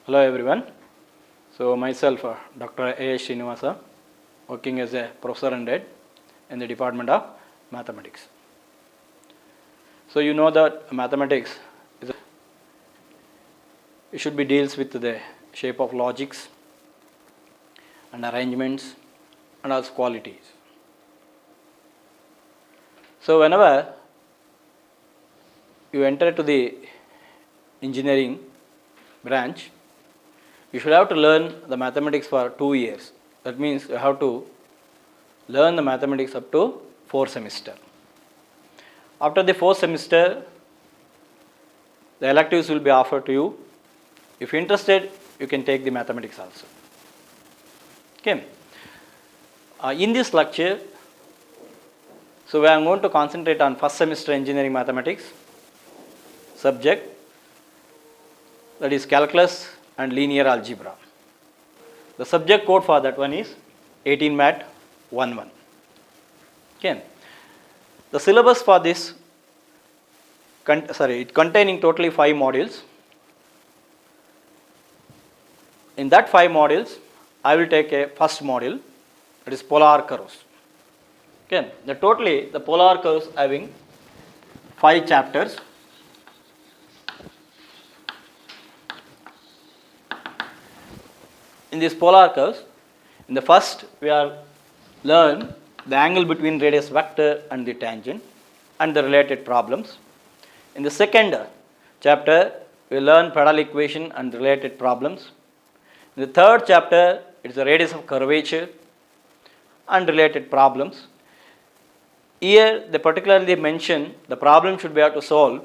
Hello everyone. So myself, Dr. S1-Polar, working as a professor and head in the Department of Mathematics. So you know that mathematics it should be deals with the shape of logics and arrangements and also qualities. So whenever you enter to the engineering branch, you should have to learn the mathematics for 2 years. That means you have to learn the mathematics up to 4 semesters. After the 4th semester, the electives will be offered to you. If you're interested, you can take the mathematics also. Okay. In this lecture, so we are going to concentrate on first semester engineering mathematics subject, that is calculus and linear algebra. The subject code for that one is 18MAT101. Okay. The syllabus for this, it containing totally 5 modules. In that 5 modules, I will take a first module, that is polar curves. Okay. The polar curves having 5 chapters. In these polar curves, in the first we are learn the angle between radius vector and the tangent and the related problems. In the second chapter, we learn pedal equation and related problems. In the third chapter, it is the radius of curvature and related problems. Here, they particularly mention the problem should be able to solve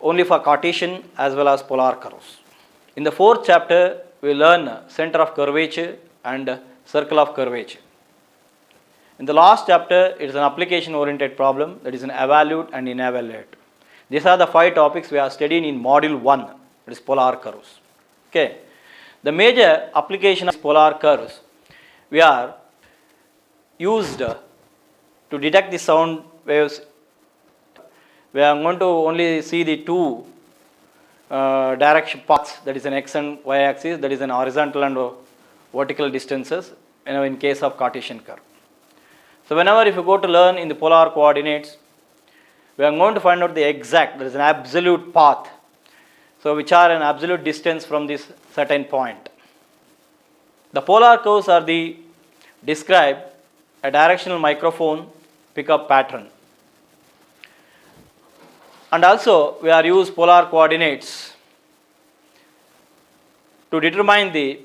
only for Cartesian as well as polar curves. In the fourth chapter, we learn center of curvature and circle of curvature. In the last chapter, it is an application oriented problem, that is an evaluate and inevaluate. These are the 5 topics we are studying in module 1, that is polar curves. Okay. The major application of polar curves we are used to detect the sound waves. We are going to only see the 2 direction paths, that is an x and y axis, that is an horizontal and vertical distances in case of Cartesian curve. So whenever if you go to learn in the polar coordinates, we are going to find out the exact, that is an absolute path, so which are an absolute distance from this certain point. The polar curves are the describe a directional microphone pickup pattern. And also we are use polar coordinates to determine the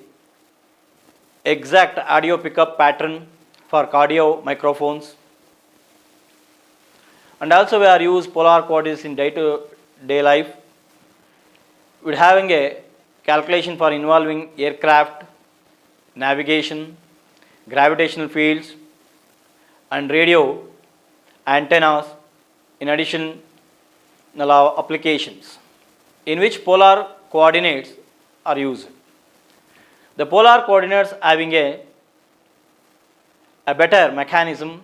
exact audio pickup pattern for cardio microphones. And also we are use polar coordinates in day-to-day life. We are having a calculation for involving aircraft, navigation, gravitational fields and radio, antennas, in addition applications in which polar coordinates are used. The polar coordinates having a better mechanism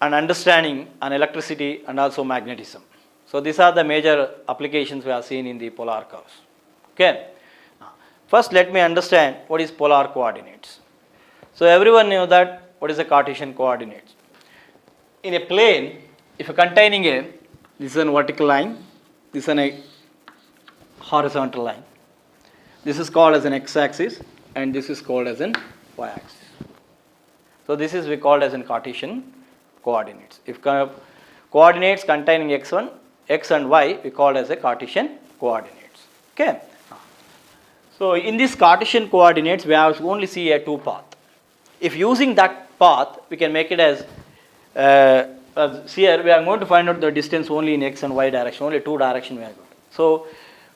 and understanding on electricity and also magnetism. So these are the major applications we have seen in the polar curves. Okay. First let me understand what is polar coordinates. So everyone knew that what is the Cartesian coordinates. In a plane, if you are containing this is a vertical line, this is a horizontal line. This is called as an x-axis and this is called as an y-axis. So this is we called as an Cartesian coordinates. If coordinates containing x and y, we call as a Cartesian coordinates. Okay. So in this Cartesian coordinates, we have to only see a 2 path. If using that path, we can make it as here we are going to find out the distance only in x and y direction, only 2 directions we are going. So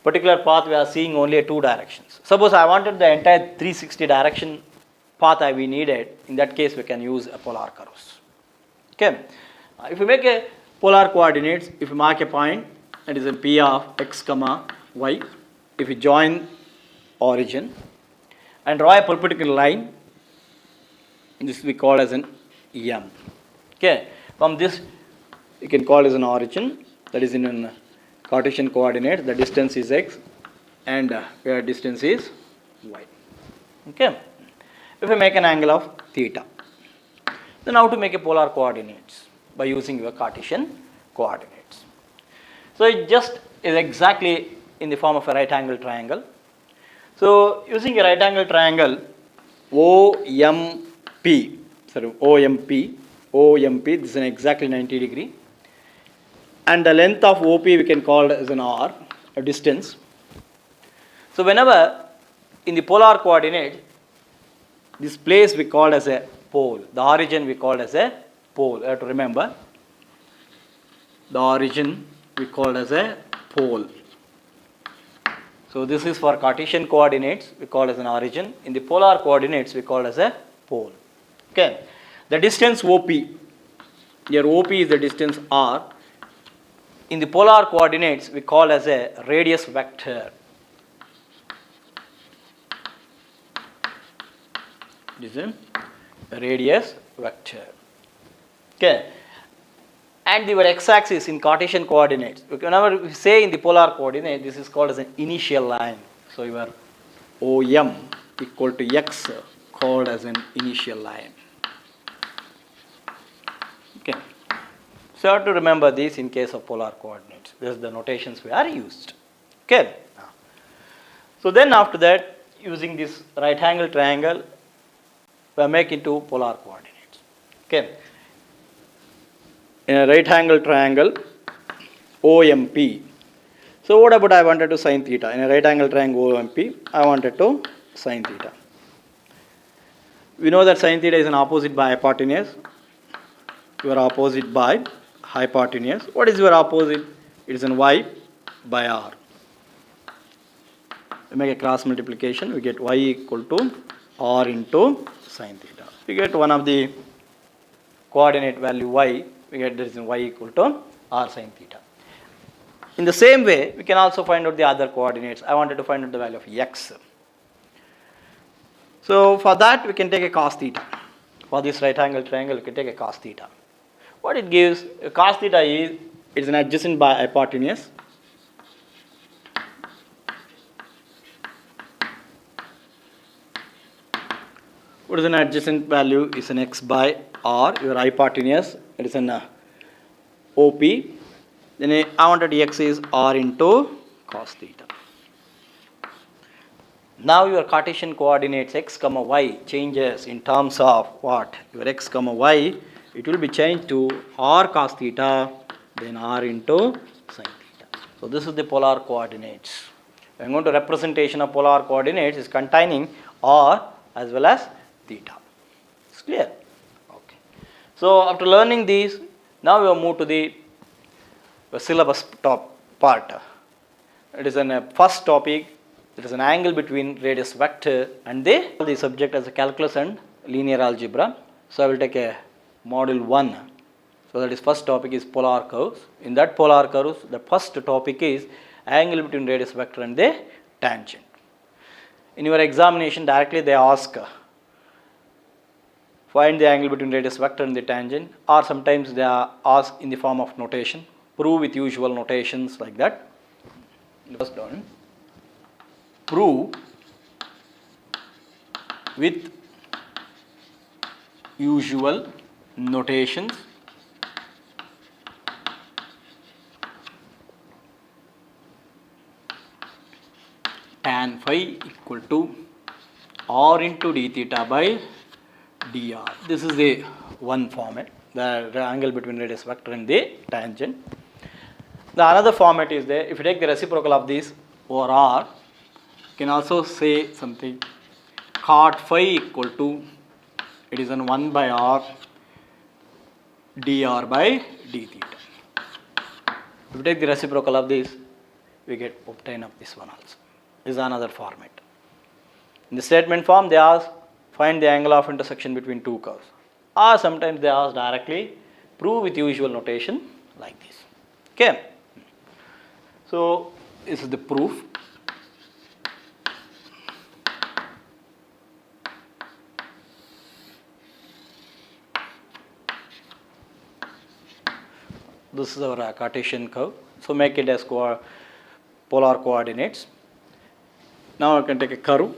particular path we are seeing only 2 directions. Suppose I wanted the entire 360 direction path we needed, in that case we can use a polar curves. Okay. If you make a polar coordinates, if you mark a point, that is a P of x comma y, if you join origin and draw a perpendicular line, this we call as an M. Okay. From this you can call as an origin, that is in an Cartesian coordinates, the distance is x and where distance is y. Okay. If we make an angle of theta, then how to make a polar coordinates? By using your Cartesian coordinates. So it just is exactly in the form of a right angle triangle. So using a right angle triangle OMP, this is an exactly 90 degree, and the length of OP we can call as an R, a distance. So whenever in the polar coordinate, this place we call as a pole, the origin we call as a pole. You have to remember, the origin we call as a pole. So this is for Cartesian coordinates, we call as an origin. In the polar coordinates, we call as a pole. Okay. The distance OP, here OP is the distance R. In the polar coordinates, we call as a radius vector. This is a radius vector. Okay. And your x-axis in Cartesian coordinates, whenever we say in the polar coordinate, this is called as an initial line. So your OM equal to x called as an initial line. Okay. So you have to remember this in case of polar coordinates. This is the notations we are used. Okay. So then after that, using this right angle triangle, we are making two polar coordinates. Okay. In a right angle triangle OMP. So what about I wanted to sin theta? In a right angle triangle OMP, I wanted to sin theta. We know that sin theta is an opposite by hypotenuse. Your opposite by hypotenuse. What is your opposite? It is an y by r. We make a cross multiplication. We get y equal to r into sin theta. We get one of the coordinate value y. We get there is y equal to r sin theta. In the same way, we can also find out the other coordinates. I wanted to find out the value of x. So for that, we can take a cos theta. For this right angle triangle, we can take a cos theta. What it gives, cos theta is, it's an adjacent by hypotenuse. What is an adjacent value? Is an x by r. Your hypotenuse, it is an OP. Then I wanted x is r into cos theta. Now your Cartesian coordinates x comma y changes in terms of what? Your x comma y, it will be changed to r cos theta, then r into sin theta. So this is the polar coordinates. We are going to representation of polar coordinates is containing r as well as theta. It's clear? Okay. So after learning these, now we will move to the syllabus top part. It is a first topic. It is an angle between radius vector and the subject as a calculus and linear algebra. So I will take a module 1. So that is first topic is polar curves. In that polar curves, the first topic is angle between radius vector and the tangent. In your examination, directly they ask find the angle between radius vector and the tangent, or sometimes they are asked in the form of notation. Prove with usual notations like that. First done. Prove with usual notations tan phi equal to r into d theta by dr. This is the one format, the angle between radius vector and the tangent. The another format is there. If you take the reciprocal of this over r, you can also say something cot phi equal to, it is an 1 by r dr by d theta. If you take the reciprocal of this, we get obtain of this one also. This is another format. In the statement form, they ask find the angle of intersection between two curves, or sometimes they ask directly prove with usual notation like this. Okay. So this is the proof. This is our Cartesian curve. So make it as polar coordinates. Now I can take a curve.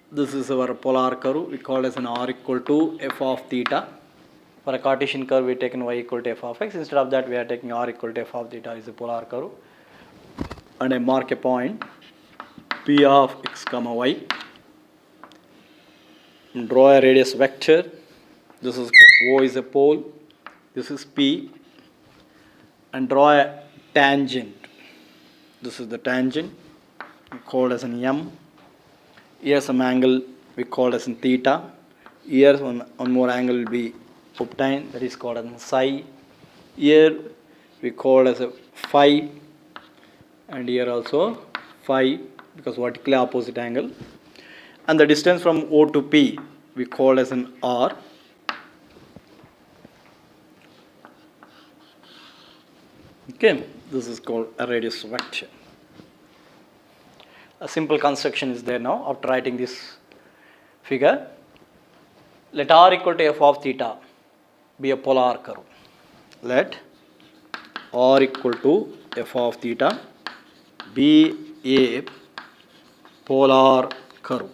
This is our polar curve. We call it as an r equal to f of theta. For a Cartesian curve, we taken y equal to f of x. Instead of that, we are taking r equal to f of theta is a polar curve. And I mark a point p of x comma y. And draw a radius vector. This is O is a pole. This is P. And draw a tangent. This is the tangent. We call as an M. Here some angle we call as in theta. Here one more angle will be obtained, that is called as psi. Here we call as a phi, and here also phi, because vertically opposite angle. And the distance from O to P we call as an R. Okay, this is called a radius vector. A simple construction is there now after writing this figure. Let r equal to f of theta be a polar curve. Let r equal to f of theta be a polar curve.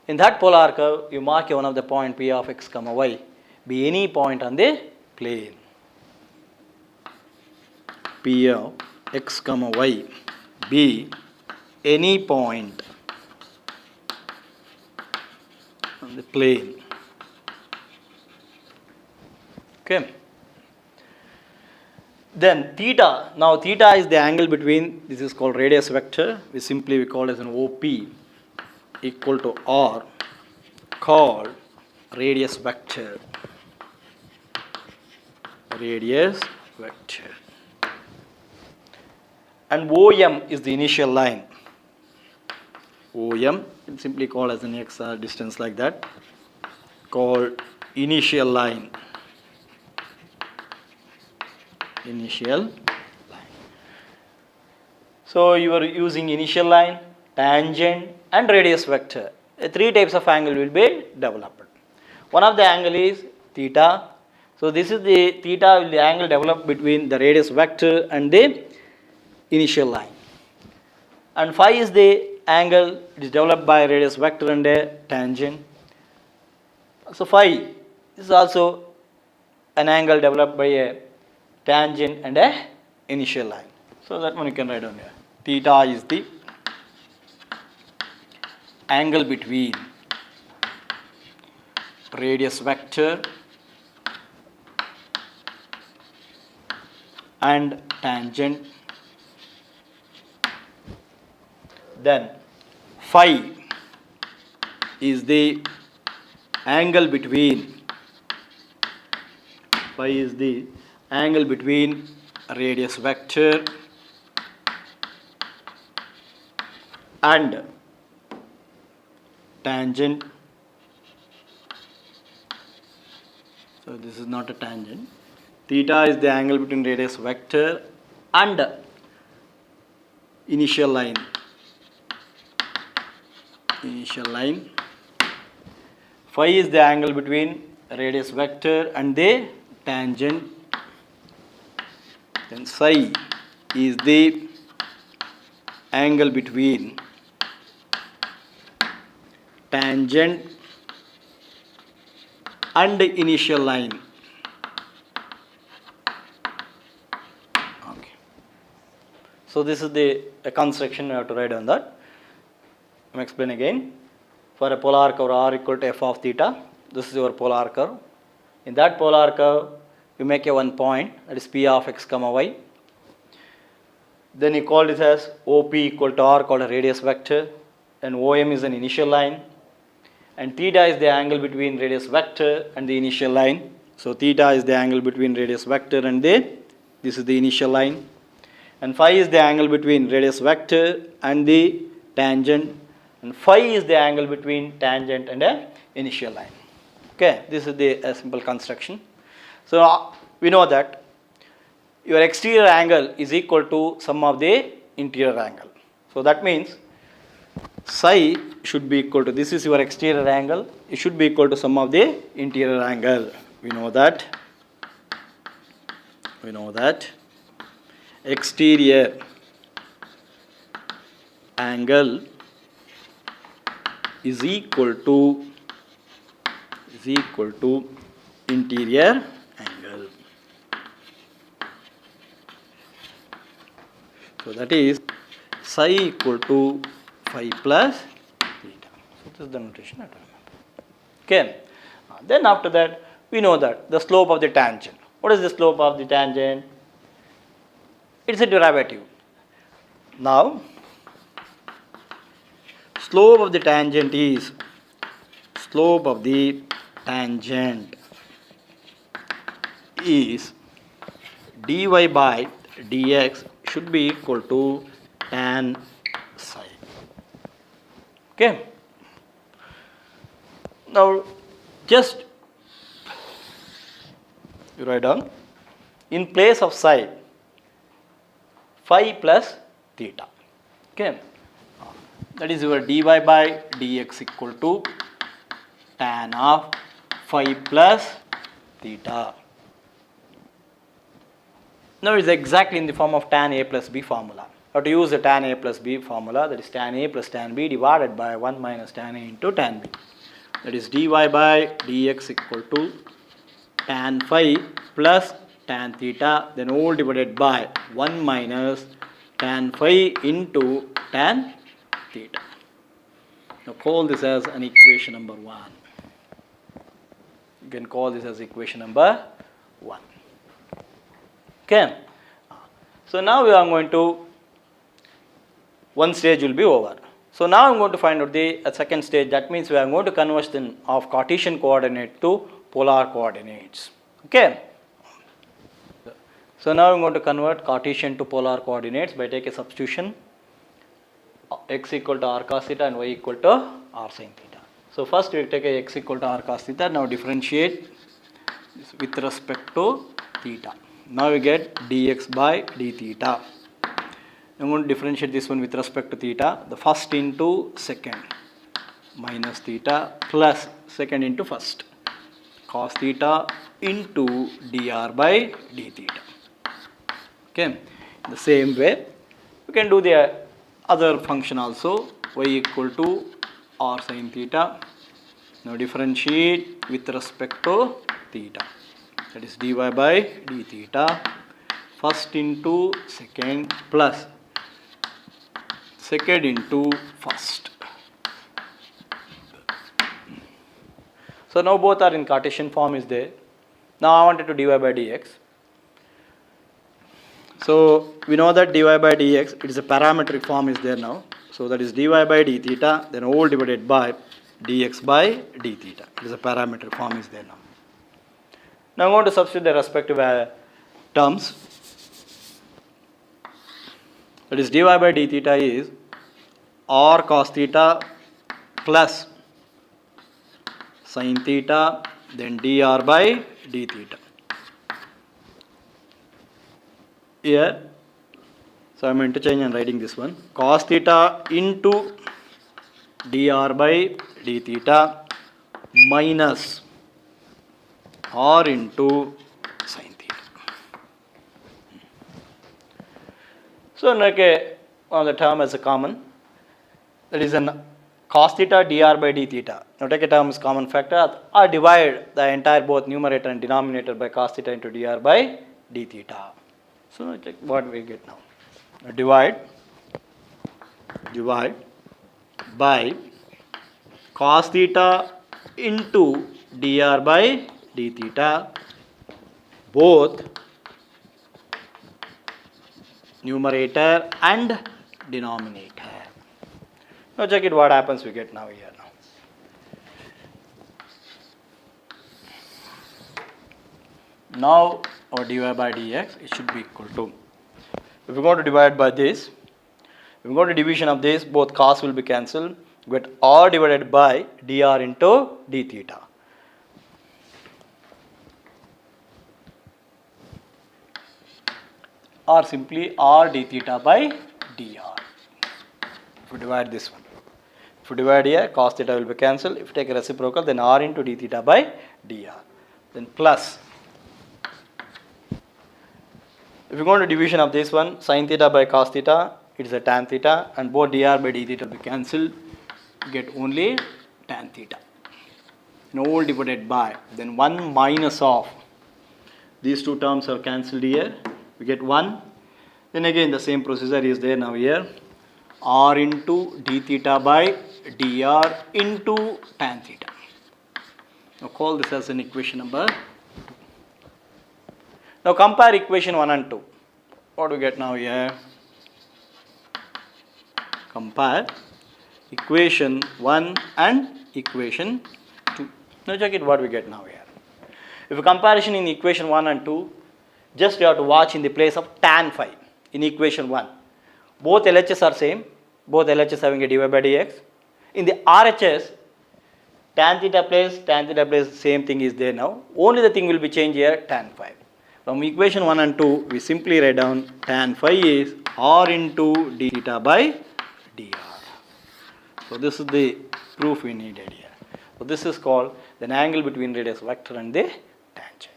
In that polar curve, you mark one of the point p of x comma y be any point on the plane. P of x comma y be any point on the plane. Okay. Then theta. Now theta is the angle between. This is called radius vector. We call as an OP equal to R, called radius vector. Radius vector. And OM is the initial line. OM is simply called as an x distance like that, called initial line. Initial line. So you are using initial line, tangent and radius vector. Three types of angle will be developed. One of the angle is theta. So this is the theta, the angle developed between the radius vector and the initial line. And phi is the angle it is developed by radius vector and a tangent. So phi is also an angle developed by a tangent and a initial line. So that one you can write down here. Theta is the angle between radius vector and tangent. Then phi is the angle between radius vector and tangent. So this is not a tangent. Theta is the angle between radius vector and initial line. Phi is the angle between radius vector and the tangent. Then psi is the angle between tangent and initial line. Okay. So this is the construction you have to write on that. Let me explain again. For a polar curve r equal to f of theta, this is your polar curve. In that polar curve, you make a one point, that is p of x comma y. Then you call this as OP equal to R, called a radius vector. And OM is an initial line. And theta is the angle between radius vector and the initial line. So theta is the angle between radius vector and this is the initial line. And phi is the angle between radius vector and the tangent. And phi is the angle between tangent and a initial line. Okay, this is the simple construction. So we know that your exterior angle is equal to sum of the interior angle. So that means psi should be equal to, this is your exterior angle, it should be equal to sum of the interior angle. We know that we know that exterior angle is equal to interior angle. So that is psi equal to phi plus theta. So this is the notation I remember. Okay. Then after that, we know that the slope of the tangent. What is the slope of the tangent? It's a derivative. Now, slope of the tangent is dy by dx should be equal to tan psi. Okay. Now, just you write down in place of psi, phi plus theta. Okay. That is your dy by dx equal to tan of phi plus theta. Now it is exactly in the form of tan A plus B formula. You have to use the tan A plus B formula, that is tan A plus tan B divided by 1 minus tan A into tan B. That is dy by dx equal to tan phi plus tan theta, then all divided by 1 minus tan phi into tan theta. Now call this as an equation number 1. You can call this as equation number 1. Okay. So now we are going to, one stage will be over. So now I'm going to find out the second stage. That means we are going to conversion of Cartesian coordinate to polar coordinates. Okay. So now I'm going to convert Cartesian to polar coordinates by taking a substitution. X equal to r cos theta and y equal to r sin theta. So first we take a x equal to r cos theta. Now differentiate this with respect to theta. Now we get dx by d theta. I'm going to differentiate this one with respect to theta. The first into second minus theta plus second into first cos theta into dr by d theta. Okay. The same way you can do the other function also, y equal to r sin theta. Now differentiate with respect to theta. That is dy by d theta, first into second plus second into first. So now both are in Cartesian form is there. Now I wanted to dy by dx. So we know that dy by dx, it is a parametric form is there now. So that is dy by d theta, then all divided by dx by d theta. It is a parametric form is there now. Now I'm going to substitute the respective terms. That is dy by d theta is r cos theta plus sin theta, then dr by d theta. Here, so I am interchanging and writing this one. Cos theta into dr by d theta minus r into sin theta. So like one of the term as a common, that is an cos theta dr by d theta. Now take a term as common factor or divide the entire both numerator and denominator by cos theta into dr by d theta. So check what we get now. Divide by cos theta into dr by d theta, both numerator and denominator. Now check it what happens we get now here now. Now our dy by dx, it should be equal to, if we are going to divide by this, if we go to division of this, both cos will be cancelled, we get r divided by dr into d theta. Or simply r d theta by dr. If we divide this one, if we divide here, cos theta will be cancelled. If you take a reciprocal, then r into d theta by dr. Then plus If you go to division of this one, sin theta by cos theta, it is a tan theta, and both dr by d theta will be cancelled. You get only tan theta. All divided by, then 1 minus of, these two terms are cancelled here. We get 1. Then again the same procedure is there now here. R into d theta by dr into tan theta. Now call this as an equation number 2. Now compare equation 1 and 2. What do we get now here? Compare equation 1 and equation 2. Now check it what we get now here. If a comparison in equation 1 and 2, just you have to watch in the place of tan phi in equation 1. Both LHS are same, both LHS having a dy by dx. In the RHS, tan theta place, same thing is there now. Only the thing will be changed here, tan phi. From equation 1 and 2, we simply write down tan phi is r into d theta by dr. So this is the proof we needed here. So this is called the angle between radius vector and the tangent.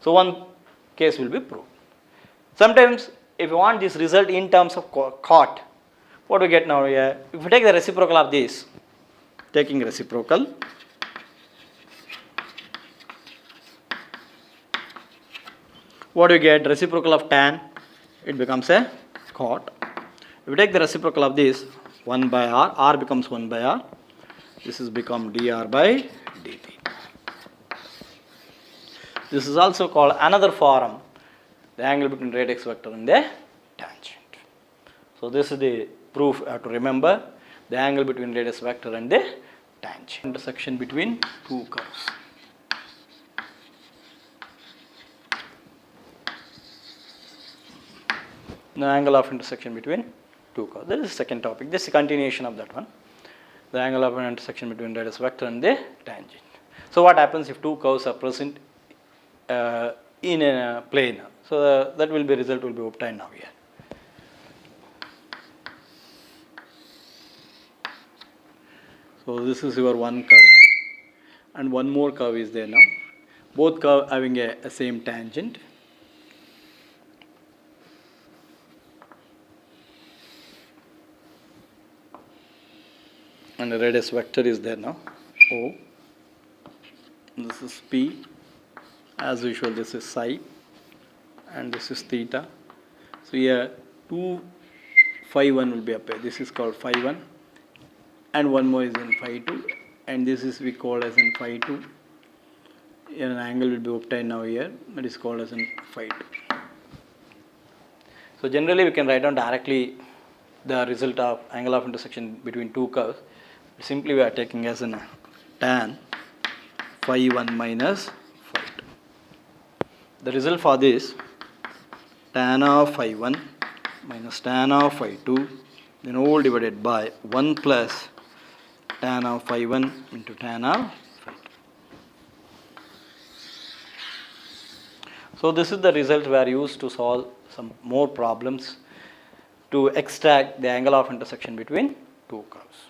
So one case will be proved. Sometimes if you want this result in terms of cot, what do we get now here? If we take the reciprocal of this, taking reciprocal, what do you get? Reciprocal of tan, it becomes a cot. If we take the reciprocal of this, 1 by r, r becomes 1 by r. This is become dr by d theta. This is also called another form, the angle between radius vector and the tangent. So this is the proof you have to remember, the angle between radius vector and the tangent. Intersection between two curves. The angle of intersection between two curves. This is the second topic. This is a continuation of that one. The angle of an intersection between radius vector and the tangent. So what happens if two curves are present in a plane? So that will be result will be obtained now here. So this is your one curve, and one more curve is there now. Both curve having a same tangent. And the radius vector is there now, O. This is P. As usual, this is psi, and this is theta. So here 2 phi 1 will be up here. This is called phi 1, and one more is in phi 2, and this is we call as in phi 2. Here an angle will be obtained now here, that is called as in phi 2. So generally we can write down directly the result of angle of intersection between two curves. Simply we are taking as an tan phi 1 minus phi 2. The result for this, tan of phi 1 minus tan of phi 2, then all divided by 1 plus tan of phi 1 into tan of phi 2. So this is the result we are used to solve some more problems to extract the angle of intersection between two curves.